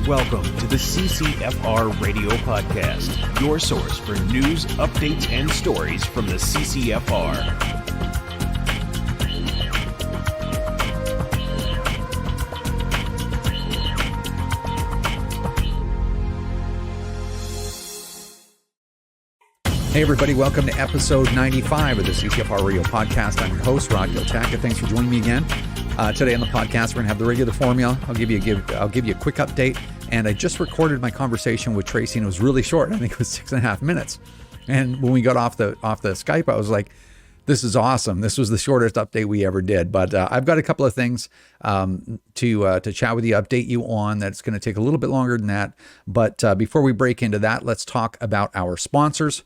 Welcome to the CCFR Radio Podcast, your source for news, updates, and stories from the CCFR. Hey everybody, welcome to episode 95 of the CCFR Radio Podcast. I'm your host, Rod Giltaka. Thanks for joining me again. Today on the podcast, we're going to have the regular formula. I'll give you a quick update. And I just recorded my conversation with Tracy, and it was really short. I think it was 6.5 minutes. And when we got off the Skype, I was like, this is awesome. This was the shortest update we ever did. But I've got a couple of things to chat with you, update you on. That's going to take a little bit longer than that. But before we break into that, let's talk about our sponsors.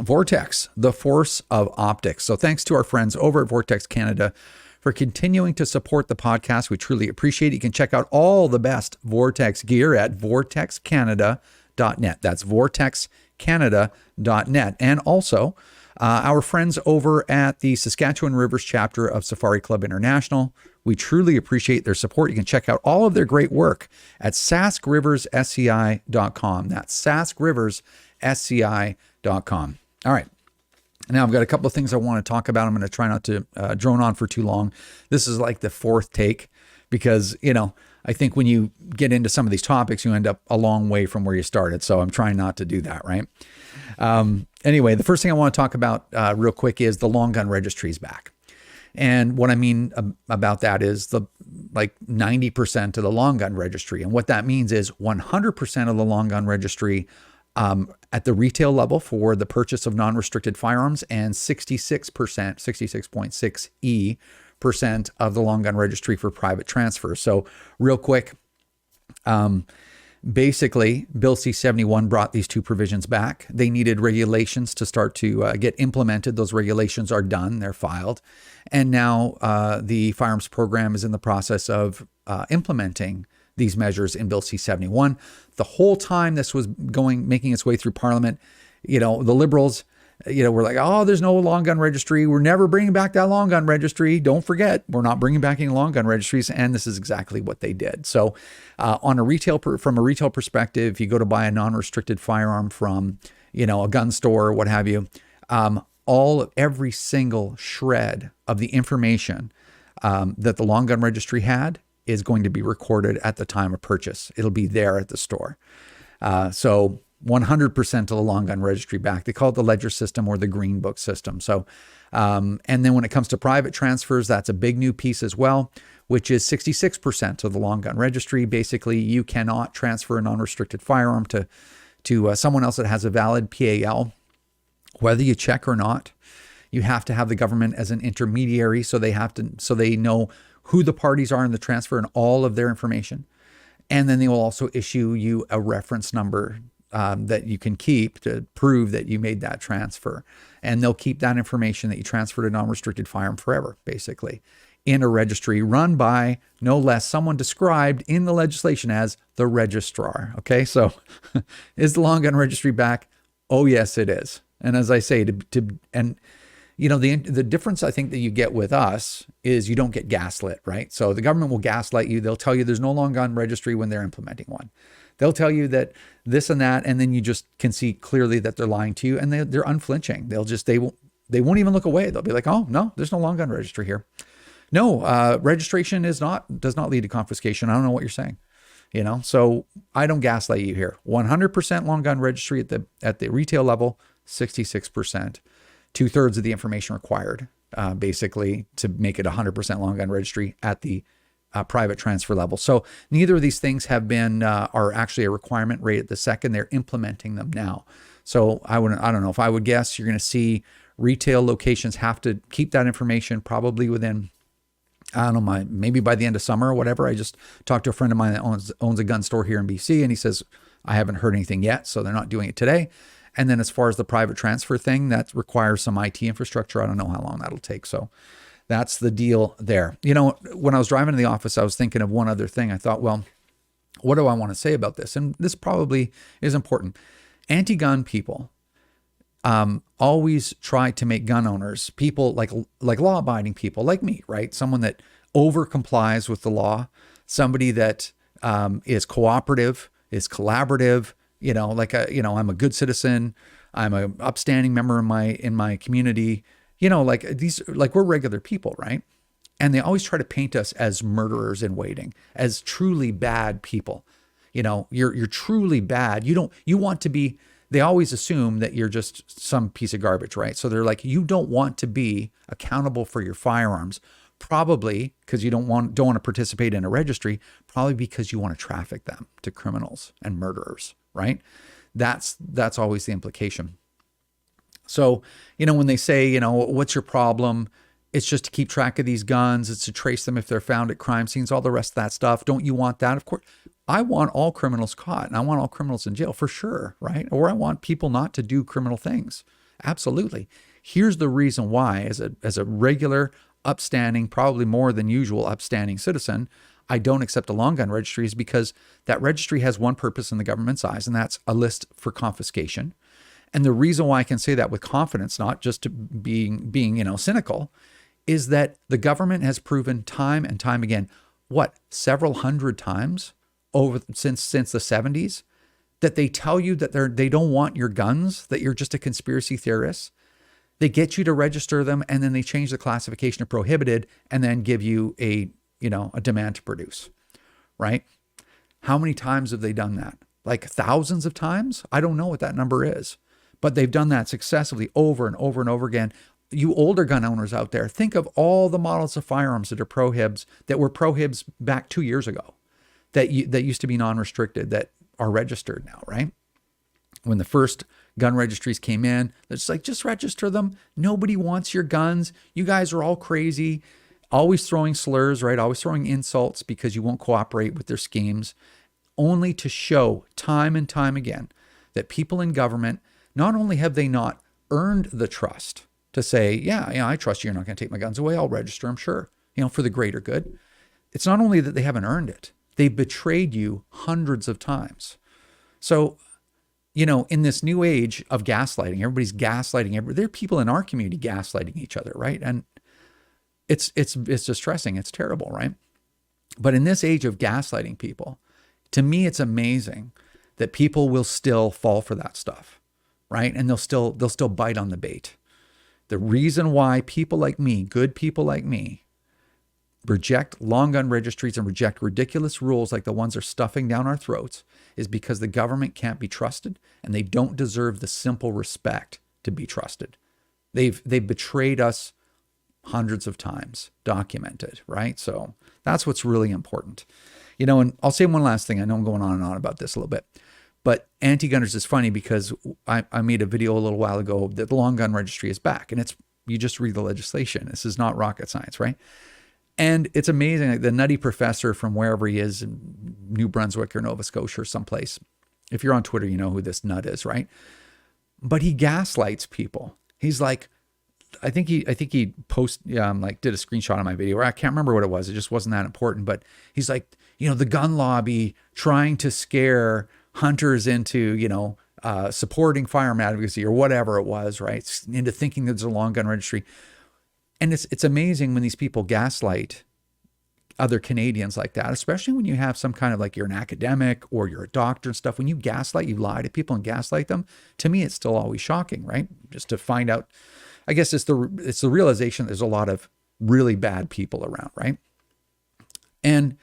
Vortex, the force of optics. So thanks to our friends over at Vortex Canada for continuing to support the podcast. We truly appreciate it. You can check out all the best Vortex gear at vortexcanada.net. That's vortexcanada.net. And also our friends over at the Saskatchewan Rivers chapter of Safari Club International. We truly appreciate their support. You can check out all of their great work at saskriverssci.com. That's saskriverssci.com. All right. Now, I've got a couple of things I want to talk about. I'm going to try not to drone on for too long. This is like the fourth take because, I think when you get into some of these topics, you end up a long way from where you started. So I'm trying not to do that, right? Anyway, the first thing I want to talk about real quick is the long gun registry is back. And what I mean about that is 90% of the long gun registry. And what that means is 100% of the long gun registry at the retail level for the purchase of non-restricted firearms, and 66.6% of the long gun registry for private transfer. So real quick, basically Bill C-71 brought these two provisions back. They needed regulations to start to get implemented. Those regulations are done, they're filed. And now the firearms program is in the process of implementing these measures in Bill C-71. The whole time this was making its way through Parliament, the Liberals, were like, oh, there's no long gun registry. We're never bringing back that long gun registry. Don't forget, we're not bringing back any long gun registries. And this is exactly what they did. So from a retail perspective, if you go to buy a non-restricted firearm from, a gun store or what have you, every single shred of the information that the long gun registry had is going to be recorded at the time of purchase. It'll be there at the store. So 100% of the long gun registry back. They call it the ledger system or the green book system. So, and then when it comes to private transfers, that's a big new piece as well, which is 66% of the long gun registry. Basically, you cannot transfer a non-restricted firearm to someone else that has a valid PAL, whether you check or not. You have to have the government as an intermediary, so they know who the parties are in the transfer and all of their information. And then they will also issue you a reference number that you can keep to prove that you made that transfer. And they'll keep that information that you transferred a non-restricted firearm forever, basically, in a registry run by no less someone described in the legislation as the registrar. Okay, so is the long gun registry back? Oh, yes, it is. And as I say, the difference I think that you get with us is you don't get gaslit, right? So the government will gaslight you. They'll tell you there's no long gun registry when they're implementing one. They'll tell you that this and that, and then you just can see clearly that they're lying to you, and they're unflinching. They won't even look away. They'll be like, oh no, there's no long gun registry here. No, registration does not lead to confiscation. I don't know what you're saying. So I don't gaslight you here. 100% long gun registry at the retail level, 66%. 2/3 of the information required, basically, to make it 100% long gun registry at the private transfer level. So neither of these things are actually a requirement right at the second. They're implementing them now. So I don't know, if I would guess, you're going to see retail locations have to keep that information probably within, I don't know, maybe by the end of summer or whatever. I just talked to a friend of mine that owns a gun store here in BC, and he says, I haven't heard anything yet, so they're not doing it today. And then as far as the private transfer thing, that requires some IT infrastructure. I don't know how long that'll take. So that's the deal there. When I was driving to the office, I was thinking of one other thing. I thought, well, what do I want to say about this? And this probably is important. Anti-gun people always try to make gun owners, people like law-abiding people like me, right? Someone that over complies with the law, somebody that is cooperative, is collaborative, I'm a good citizen. I'm a upstanding member in my community, we're regular people, right? And they always try to paint us as murderers in waiting, as truly bad people. You're truly bad. You want to be, they always assume that you're just some piece of garbage, right? So they're like, you don't want to be accountable for your firearms, probably because you don't want to participate in a registry, probably because you want to traffic them to criminals and murderers, right? That's always the implication. So, when they say, what's your problem? It's just to keep track of these guns. It's to trace them if they're found at crime scenes, all the rest of that stuff. Don't you want that? Of course, I want all criminals caught and I want all criminals in jail for sure, right? Or I want people not to do criminal things. Absolutely. Here's the reason why, as a regular, upstanding, probably more than usual upstanding citizen, I don't accept a long gun registry, is because that registry has one purpose in the government's eyes, and that's a list for confiscation. And the reason why I can say that with confidence, not just to being cynical, is that the government has proven time and time again, several hundred times since the 70s, that they tell you that they don't want your guns, that you're just a conspiracy theorist. They get you to register them, and then they change the classification to prohibited, and then give you a demand to produce, right? How many times have they done that? Like thousands of times? I don't know what that number is, but they've done that successively over and over and over again. You older gun owners out there, think of all the models of firearms that are prohibs, that were prohibs back 2 years ago, that used to be non-restricted, that are registered now, right? When the first gun registries came in, it's like, just register them. Nobody wants your guns. You guys are all crazy. Always throwing slurs, right? Always throwing insults because you won't cooperate with their schemes, only to show time and time again that people in government, not only have they not earned the trust to say, yeah, I trust you, you're not going to take my guns away, I'll register them, sure, for the greater good. It's not only that they haven't earned it, they betrayed you hundreds of times. So, in this new age of gaslighting, everybody's gaslighting. There are people in our community gaslighting each other, right? And it's distressing. It's terrible, right? But in this age of gaslighting people, to me, it's amazing that people will still fall for that stuff, right? And they'll still bite on the bait. The reason why people like me, good people like me, reject long gun registries and reject ridiculous rules like the ones they're stuffing down our throats is because the government can't be trusted, and they don't deserve the simple respect to be trusted. They've betrayed us hundreds of times, documented, right? So that's what's really important. And I'll say one last thing. I know I'm going on and on about this a little bit, but anti-gunners is funny because I made a video a little while ago that the long gun registry is back, and you just read the legislation. This is not rocket science, right? And it's amazing, like the nutty professor from wherever he is, in New Brunswick or Nova Scotia or someplace. If you're on Twitter, you know who this nut is, right? But he gaslights people. He's like, I think he did a screenshot of my video, or I can't remember what it was. It just wasn't that important. But he's like, the gun lobby trying to scare hunters into, supporting firearm advocacy or whatever it was, right? Into thinking that there's a long gun registry. And it's amazing when these people gaslight other Canadians like that, especially when you have some kind of, like, you're an academic or you're a doctor and stuff. When you gaslight, you lie to people and gaslight them. To me, it's still always shocking, right? Just to find out, I guess it's the realization that there's a lot of really bad people around, right? And,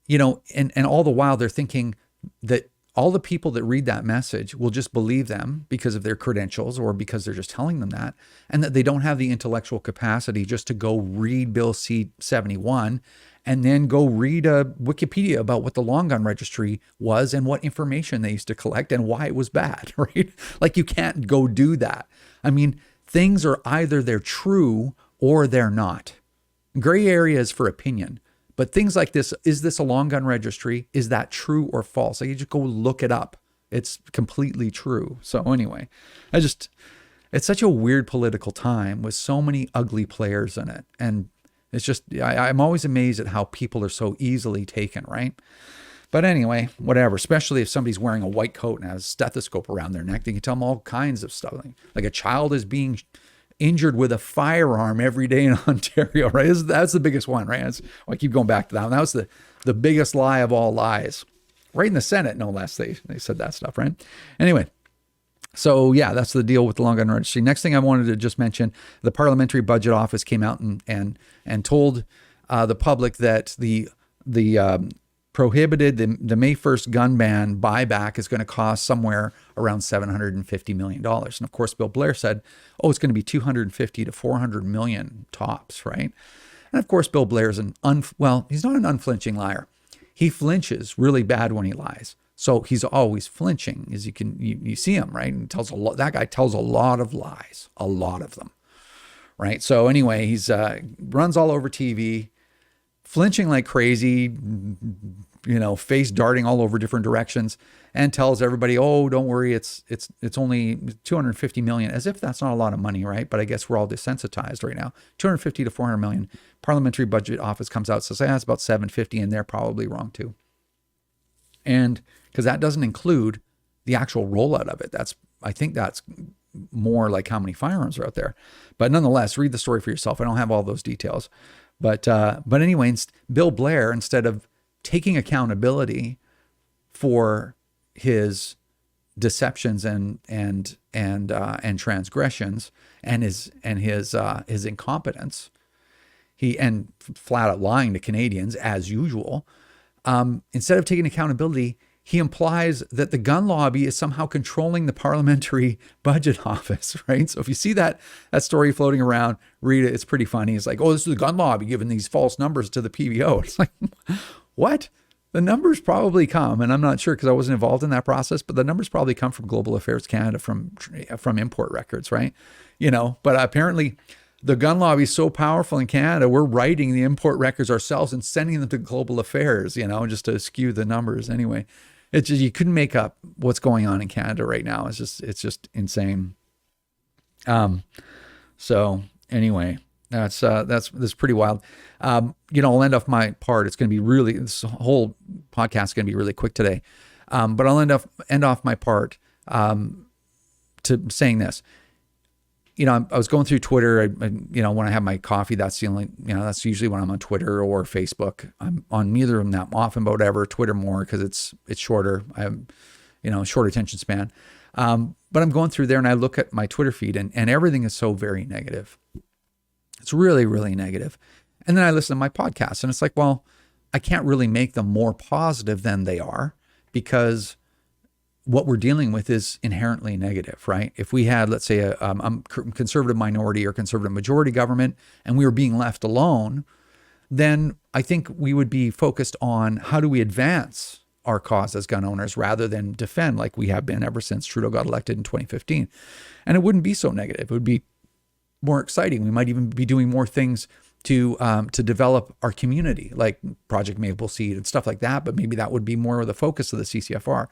and all the while they're thinking that all the people that read that message will just believe them because of their credentials or because they're just telling them that, and that they don't have the intellectual capacity just to go read Bill C-71 and then go read a Wikipedia about what the long gun registry was and what information they used to collect and why it was bad, right? Like, you can't go do that. I mean, things are either they're true or they're not. Gray areas for opinion. But things like this, is this a long gun registry? Is that true or false? Like, you just go look it up. It's completely true. So anyway, it's such a weird political time with so many ugly players in it. And it's just, I'm always amazed at how people are so easily taken, right? But anyway, whatever, especially if somebody's wearing a white coat and has a stethoscope around their neck, they can tell them all kinds of stuff. Like a child is being injured with a firearm every day in Ontario, right? That's the biggest one, right? I keep going back to that one. That was the biggest lie of all lies. Right in the Senate, no less, they said that stuff, right? Anyway, so yeah, that's the deal with the long gun registry. Next thing I wanted to just mention, the Parliamentary Budget Office came out and told the public that the prohibited the May 1st gun ban buyback is going to cost somewhere around $750 million. And of course, Bill Blair said, oh, it's going to be 250 to 400 million tops, right? And of course, Bill Blair is he's not an unflinching liar. He flinches really bad when he lies. So he's always flinching, as you see him, right? And that guy tells a lot of lies, a lot of them, right? So anyway, he's runs all over TV, flinching like crazy, face darting all over different directions, and tells everybody, oh, don't worry, it's only 250 million, as if that's not a lot of money, right? But I guess we're all desensitized right now. 250 to 400 million. Parliamentary Budget Office comes out, says, it's about 750, and they're probably wrong too. And because that doesn't include the actual rollout of it. I think that's more like how many firearms are out there. But nonetheless, read the story for yourself. I don't have all those details. But anyway, Bill Blair, instead of taking accountability for his deceptions and transgressions and his incompetence, and flat out lying to Canadians as usual, instead of taking accountability, he implies that the gun lobby is somehow controlling the Parliamentary Budget Office, right? So if you see that story floating around, read it. It's pretty funny. It's like, oh, this is the gun lobby giving these false numbers to the PBO. It's like, what? The numbers probably come, and I'm not sure because I wasn't involved in that process, but the numbers probably come from Global Affairs Canada, from import records, right? But apparently the gun lobby is so powerful in Canada, we're writing the import records ourselves and sending them to Global Affairs, just to skew the numbers. Anyway, it's just, you couldn't make up what's going on in Canada right now. It's just insane. So anyway, that's pretty wild. I'll end off my part. It's going to be this whole podcast is going to be really quick today. But I'll end off my part to saying this. I was going through Twitter, when I have my coffee, that's the only, that's usually when I'm on Twitter or Facebook. I'm on neither of them that often, but whatever, Twitter more because it's shorter. I have, short attention span. But I'm going through there and I look at my Twitter feed and everything is so very negative. It's really, really negative. And then I listen to my podcast and it's like, well, I can't really make them more positive than they are because what we're dealing with is inherently negative, right? If we had, let's say, a conservative minority or conservative majority government and we were being left alone, then I think we would be focused on how do we advance our cause as gun owners rather than defend like we have been ever since Trudeau got elected in 2015. And it wouldn't be so negative. It would be more exciting. We might even be doing more things to develop our community, like Project Maple Seed and stuff like that. But maybe that would be more of the focus of the CCFR.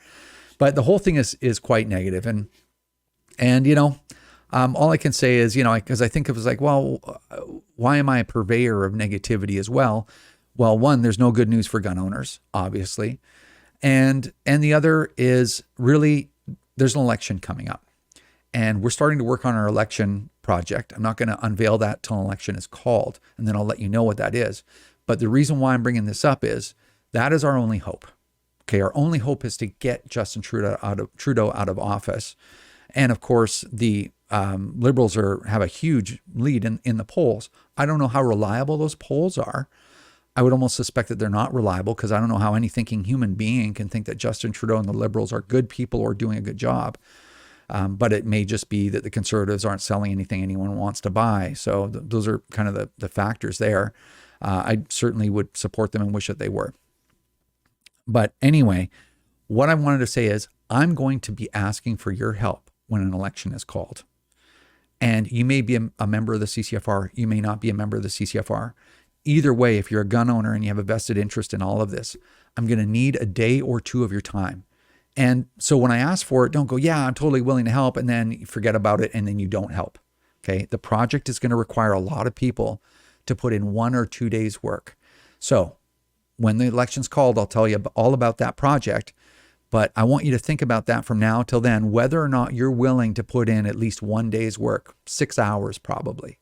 But the whole thing is quite negative. And all I can say is, because I think it was like, well, why am I a purveyor of negativity as well? Well, one, there's no good news for gun owners, obviously. And the other is really, there's an election coming up. And we're starting to work on our election project. I'm not going to unveil that till an election is called, and then I'll let you know what that is. But the reason why I'm bringing this up is that is our only hope. Okay, our only hope is to get Justin Trudeau out of office. And of course, the Liberals have a huge lead in the polls. I don't know how reliable those polls are. I would almost suspect that they're not reliable because I don't know how any thinking human being can think that Justin Trudeau and the Liberals are good people or doing a good job. But it may just be that the Conservatives aren't selling anything anyone wants to buy. So those are kind of the factors there. I certainly would support them and wish that they were. But anyway, what I wanted to say is I'm going to be asking for your help when an election is called. And you may be a member of the CCFR. You may not be a member of the CCFR. Either way, if you're a gun owner and you have a vested interest in all of this, I'm going to need a day or two of your time. And so when I ask for it, don't go, yeah, I'm totally willing to help. And then you forget about it and then you don't help. Okay. The project is going to require a lot of people to put in 1 or 2 days work. So when the election's called, I'll tell you all about that project. But I want you to think about that from now till then, whether or not you're willing to put in at least 1 day's work, 6 hours probably,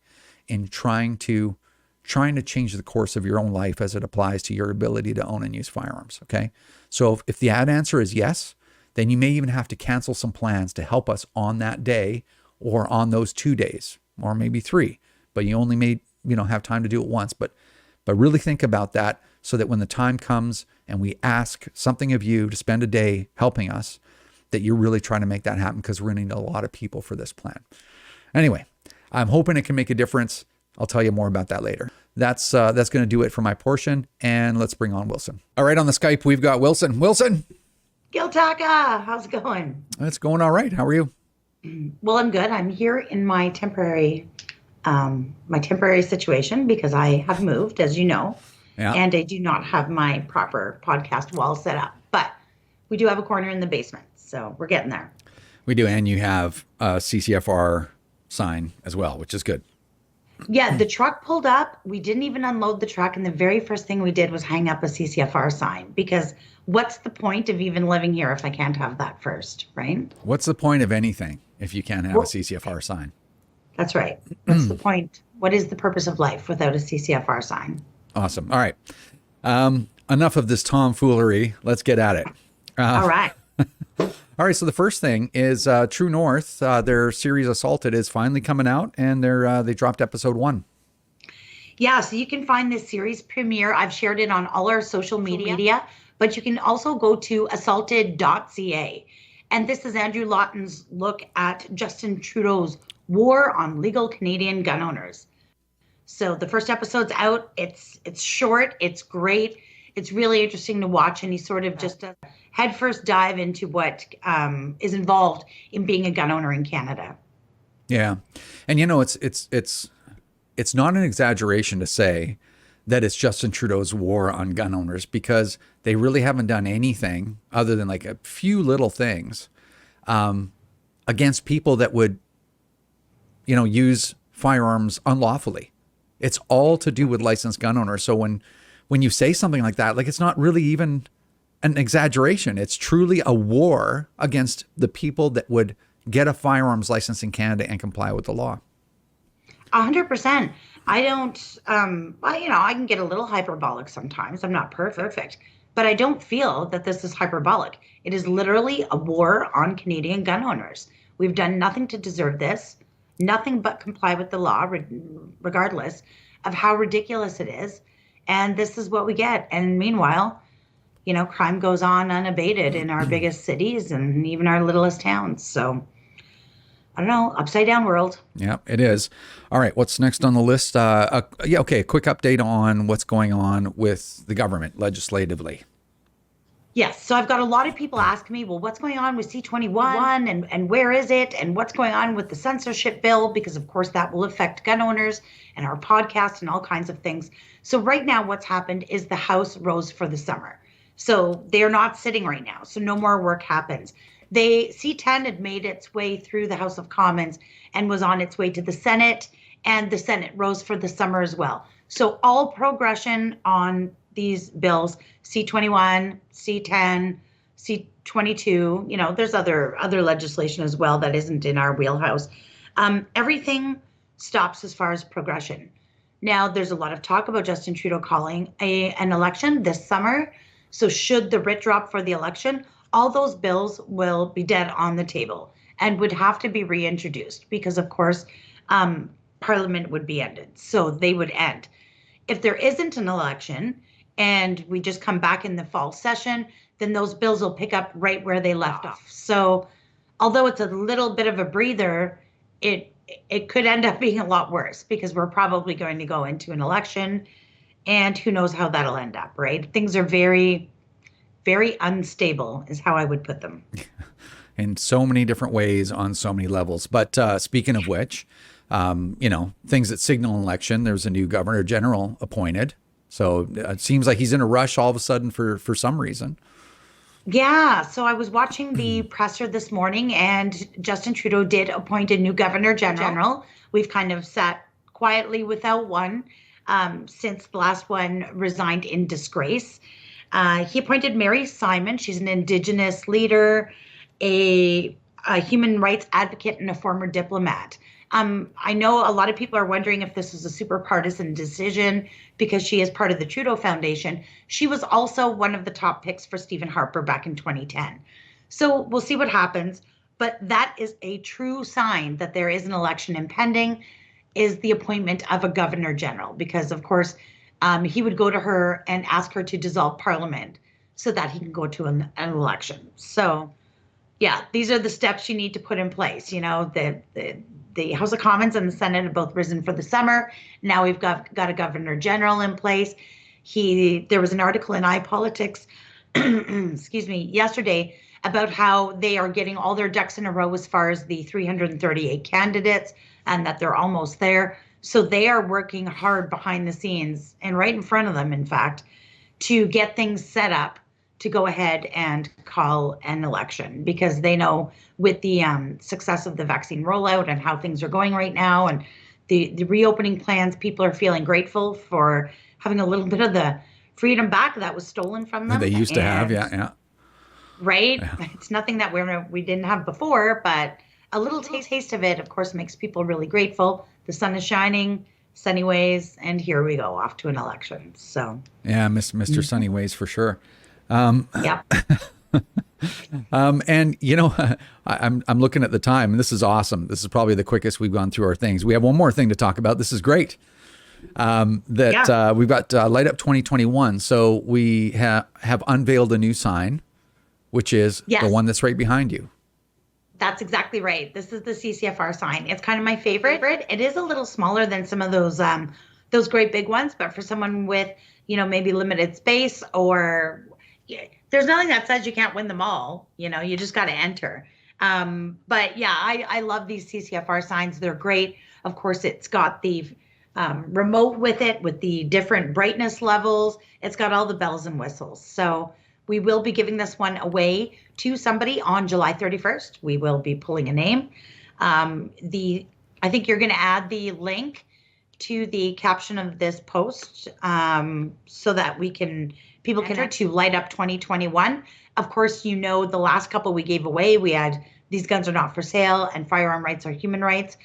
in trying to change the course of your own life as it applies to your ability to own and use firearms, okay? So if the answer is yes, then you may even have to cancel some plans to help us on that day or on those 2 days or maybe 3, but you only may, have time to do it once. But really think about that so that when the time comes and we ask something of you to spend a day helping us, that you're really trying to make that happen, because we're going to need a lot of people for this plan. Anyway, I'm hoping it can make a difference. I'll tell you more about that later. That's going to do it for my portion, and let's bring on Wilson. All right, on the Skype, we've got Wilson. Wilson. Giltaka, how's it going? It's going all right. How are you? Well, I'm good. I'm here in my temporary situation because I have moved, as you know, and I do not have my proper podcast wall set up, but we do have a corner in the basement, so we're getting there. We do, and you have a CCFR sign as well, which is good. Yeah, the truck pulled up. We didn't even unload the truck, and the very first thing we did was hang up a CCFR sign, because what's the point of even living here if I can't have that first, right? What's the point of anything if you can't have a CCFR sign? That's right. What's the point? What is the purpose of life without a CCFR sign? Awesome. All right. Enough of this tomfoolery. Let's get at it. All right. All right. So the first thing is True North. Their series Assaulted is finally coming out, and they dropped episode 1. Yeah. So you can find this series premiere. I've shared it on all our social media, but you can also go to assaulted.ca. And this is Andrew Lawton's look at Justin Trudeau's war on legal Canadian gun owners. So the first episode's out. It's short. It's great. It's really interesting to watch. And he sort of just a headfirst dive into what is involved in being a gun owner in Canada. Yeah. And it's not an exaggeration to say that it's Justin Trudeau's war on gun owners, because they really haven't done anything other than like a few little things against people that would, use firearms unlawfully. It's all to do with licensed gun owners. So when you say something like that, like, it's not really even an exaggeration. It's truly a war against the people that would get a firearms license in Canada and comply with the law. 100%. I don't, I can get a little hyperbolic sometimes. I'm not perfect, but I don't feel that this is hyperbolic. It is literally a war on Canadian gun owners. We've done nothing to deserve this, nothing but comply with the law, regardless of how ridiculous it is. And this is what we get. And meanwhile, crime goes on unabated in our biggest cities and even our littlest towns. So I don't know, upside down world. Yeah, it is. All right, what's next on the list? A quick update on what's going on with the government legislatively. Yes, so I've got a lot of people asking me, well, what's going on with C-21 and where is it? And what's going on with the censorship bill? Because, of course, that will affect gun owners and our podcast and all kinds of things. So right now what's happened is the House rose for the summer. So they're not sitting right now. So no more work happens. C-10 had made its way through the House of Commons and was on its way to the Senate, and the Senate rose for the summer as well. So all progression on these bills, C-21, C-10, C-22, there's other legislation as well that isn't in our wheelhouse. Everything stops as far as progression. Now, there's a lot of talk about Justin Trudeau calling an election this summer. So should the writ drop for the election, all those bills will be dead on the table and would have to be reintroduced because, of course, Parliament would be ended. So they would end. If there isn't an election and we just come back in the fall session, then those bills will pick up right where they left off. So although it's a little bit of a breather, it could end up being a lot worse because we're probably going to go into an election and who knows how that'll end up, right? Things are very, very unstable is how I would put them. In so many different ways on so many levels. But speaking of which, things that signal an election, there's a new governor general appointed. So it seems like he's in a rush all of a sudden for some reason. Yeah. So I was watching the presser this morning and Justin Trudeau did appoint a new governor general. We've kind of sat quietly without one since the last one resigned in disgrace. He appointed Mary Simon. She's an Indigenous leader, a human rights advocate, and a former diplomat. I know a lot of people are wondering if this was a super partisan decision because she is part of the Trudeau Foundation. She was also one of the top picks for Stephen Harper back in 2010. So we'll see what happens. But that is a true sign that there is an election impending, is the appointment of a governor general, because of course he would go to her and ask her to dissolve parliament so that he can go to an election. So yeah, these are the steps you need to put in place. You know, the House of Commons and the Senate have both risen for the summer. Now we've got a governor general in place. There was an article in iPolitics, excuse me, yesterday about how they are getting all their ducks in a row as far as the 338 candidates, and that they're almost there. So they are working hard behind the scenes and right in front of them, in fact, to get things set up to go ahead and call an election, because they know with the success of the vaccine rollout and how things are going right now and the reopening plans, people are feeling grateful for having a little bit of the freedom back that was stolen from them. They used to have, yeah. Right? Yeah. It's nothing that we didn't have before, but a little taste of it, of course, makes people really grateful. The sun is shining, sunny ways, and here we go, off to an election. So yeah, Mr. Sunny Ways for sure. Yeah. And you know, I'm looking at the time, and this is awesome. This is probably the quickest we've gone through our things. We have one more thing to talk about. This is great. We've got Light Up 2021. So we have unveiled a new sign, which is the one that's right behind you. That's exactly right. This is the CCFR sign. It's kind of my favorite. It is a little smaller than some of those great big ones, but for someone with, you know, maybe limited space, or there's nothing that says you can't win them all. You know, you just got to enter. But yeah, I love these CCFR signs. They're great. Of course, it's got the remote with it, with the different brightness levels. It's got all the bells and whistles. So we will be giving this one away to somebody on July 31st. We will be pulling a name. I think you're going to add the link to the caption of this post so that people can enter to Light Up 2021. Of course, you know, the last couple we gave away, we had These Guns Are Not For Sale and Firearm Rights Are Human Rights.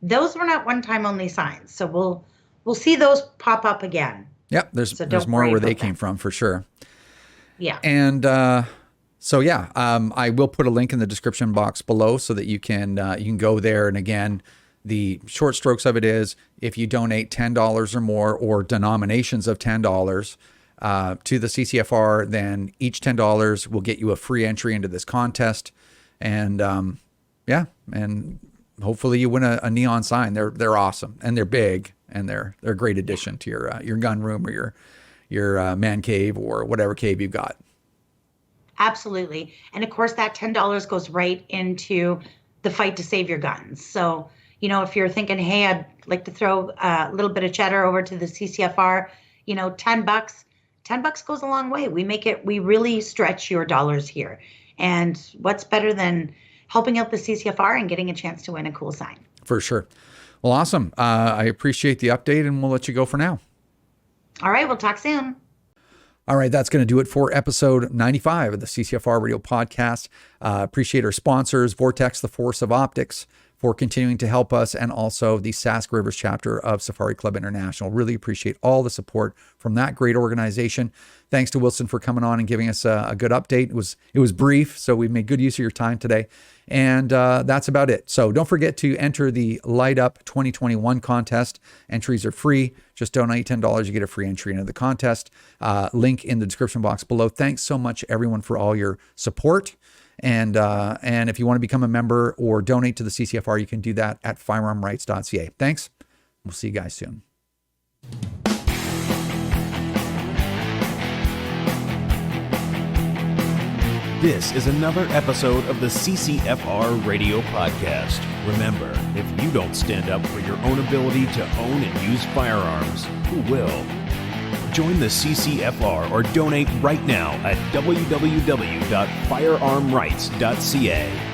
Those were not one-time only signs. So we'll see those pop up again. Yep, there's more where they came from for sure. Yeah. And I will put a link in the description box below so that you can go there. And again, the short strokes of it is, if you donate $10 or more, or denominations of $10 to the CCFR, then each $10 will get you a free entry into this contest. And and hopefully you win a neon sign. They're awesome, and they're big, and they're a great addition to your gun room or your man cave or whatever cave you've got. Absolutely. And of course, that $10 goes right into the fight to save your guns. So, you know, if you're thinking, hey, I'd like to throw a little bit of cheddar over to the CCFR, you know, $10 goes a long way. We really stretch your dollars here. And what's better than helping out the CCFR and getting a chance to win a cool sign? For sure. Well, awesome. I appreciate the update, and we'll let you go for now. All right, we'll talk soon. All right, that's going to do it for episode 95 of the CCFR Radio Podcast. Appreciate our sponsors, Vortex, the Force of Optics, for continuing to help us, and also the Sask Rivers chapter of Safari Club International. Really appreciate all the support from that great organization. Thanks to Wilson for coming on and giving us a good update. It was brief, so we made good use of your time today. And that's about it. So don't forget to enter the Light Up 2021 contest. Entries are free. Just donate $10. You get a free entry into the contest. Link in the description box below. Thanks so much, everyone, for all your support. And if you want to become a member or donate to the CCFR, you can do that at firearmrights.ca. Thanks. We'll see you guys soon. This is another episode of the CCFR Radio Podcast. Remember, if you don't stand up for your own ability to own and use firearms, who will? Join the CCFR or donate right now at www.firearmrights.ca.